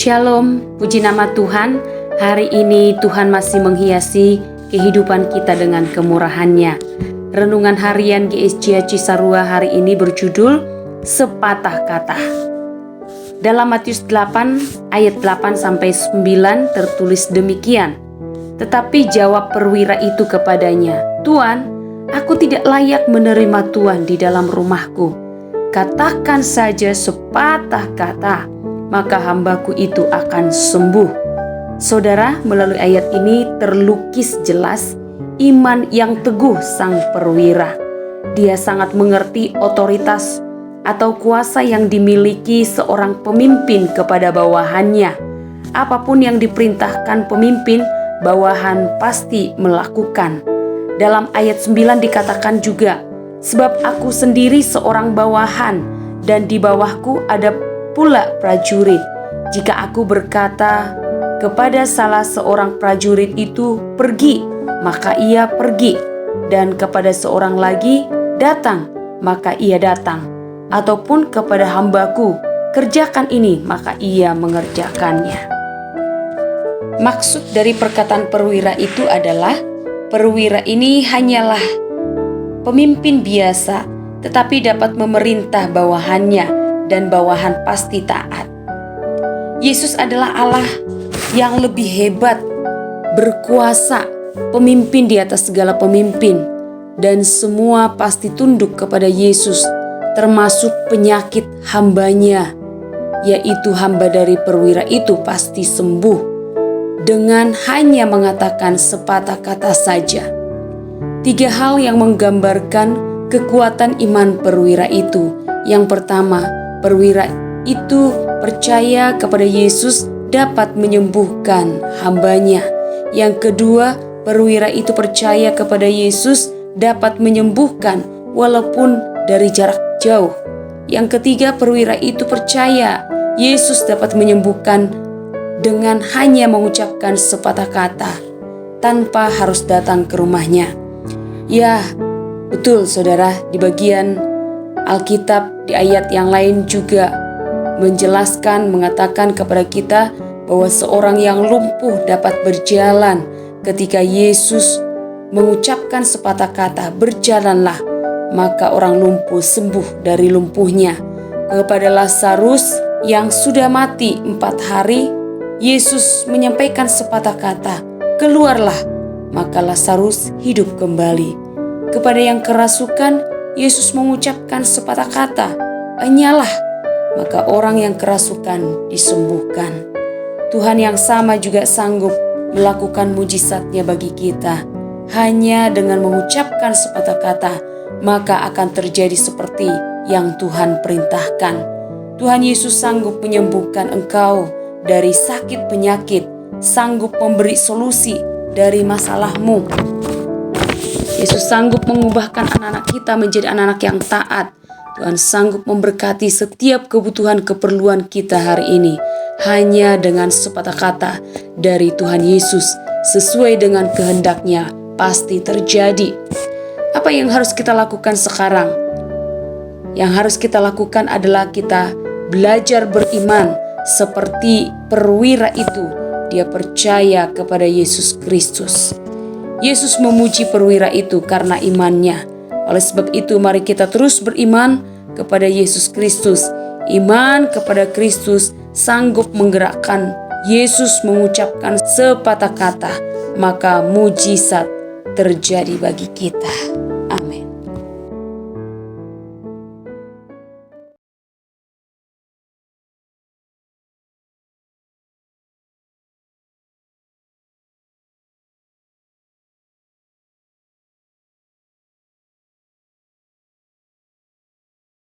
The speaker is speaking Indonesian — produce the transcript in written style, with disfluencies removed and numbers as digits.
Shalom, puji nama Tuhan. Hari ini Tuhan masih menghiasi kehidupan kita dengan kemurahan-Nya. Renungan harian GSJ Cisarua hari ini berjudul Sepatah Kata. Dalam Matius 8 ayat 8-9 tertulis demikian. Tetapi jawab perwira itu kepadanya, Tuan, aku tidak layak menerima Tuan di dalam rumahku. Katakan saja sepatah kata, maka hambaku itu akan sembuh. Saudara, melalui ayat ini terlukis jelas iman yang teguh sang perwira. Dia sangat mengerti otoritas atau kuasa yang dimiliki seorang pemimpin kepada bawahannya. Apapun yang diperintahkan pemimpin, bawahan pasti melakukan. Dalam ayat 9 dikatakan juga, sebab aku sendiri seorang bawahan dan di bawahku ada pula prajurit. Jika aku berkata kepada salah seorang prajurit itu pergi, maka ia pergi, dan kepada seorang lagi datang, maka ia datang, ataupun kepada hambaku kerjakan ini, maka ia mengerjakannya. Maksud dari perkataan perwira itu adalah perwira ini hanyalah pemimpin biasa, tetapi dapat memerintah bawahannya dan bawahan pasti taat. Yesus adalah Allah yang lebih hebat, berkuasa, pemimpin di atas segala pemimpin, dan semua pasti tunduk kepada Yesus, termasuk penyakit hambanya, yaitu hamba dari perwira itu pasti sembuh dengan hanya mengatakan sepatah kata saja. 3 hal yang menggambarkan kekuatan iman perwira itu. Yang pertama, perwira itu percaya kepada Yesus dapat menyembuhkan hambanya. Yang kedua, perwira itu percaya kepada Yesus dapat menyembuhkan walaupun dari jarak jauh. Yang ketiga, perwira itu percaya Yesus dapat menyembuhkan dengan hanya mengucapkan sepatah kata tanpa harus datang ke rumahnya. Ya, betul saudara, di bagian Alkitab di ayat yang lain juga menjelaskan, mengatakan kepada kita bahwa seorang yang lumpuh dapat berjalan ketika Yesus mengucapkan sepatah kata, berjalanlah, maka orang lumpuh sembuh dari lumpuhnya. Kepada Lazarus yang sudah mati 4 hari, Yesus menyampaikan sepatah kata, keluarlah, maka Lazarus hidup kembali. Kepada yang kerasukan, Yesus mengucapkan sepatah kata, enyalah, maka orang yang kerasukan disembuhkan. Tuhan yang sama juga sanggup melakukan mujizatnya bagi kita. Hanya dengan mengucapkan sepatah kata, maka akan terjadi seperti yang Tuhan perintahkan. Tuhan Yesus sanggup menyembuhkan engkau dari sakit penyakit, sanggup memberi solusi dari masalahmu. Yesus sanggup mengubahkan anak-anak kita menjadi anak-anak yang taat. Tuhan sanggup memberkati setiap kebutuhan keperluan kita hari ini hanya dengan sepatah kata dari Tuhan Yesus sesuai dengan kehendak-Nya pasti terjadi. Apa yang harus kita lakukan sekarang? Yang harus kita lakukan adalah kita belajar beriman seperti perwira itu. Dia percaya kepada Yesus Kristus. Yesus memuji perwira itu karena imannya. Oleh sebab itu mari kita terus beriman kepada Yesus Kristus. Iman kepada Kristus sanggup menggerakkan Yesus mengucapkan sepatah kata, maka mujizat terjadi bagi kita.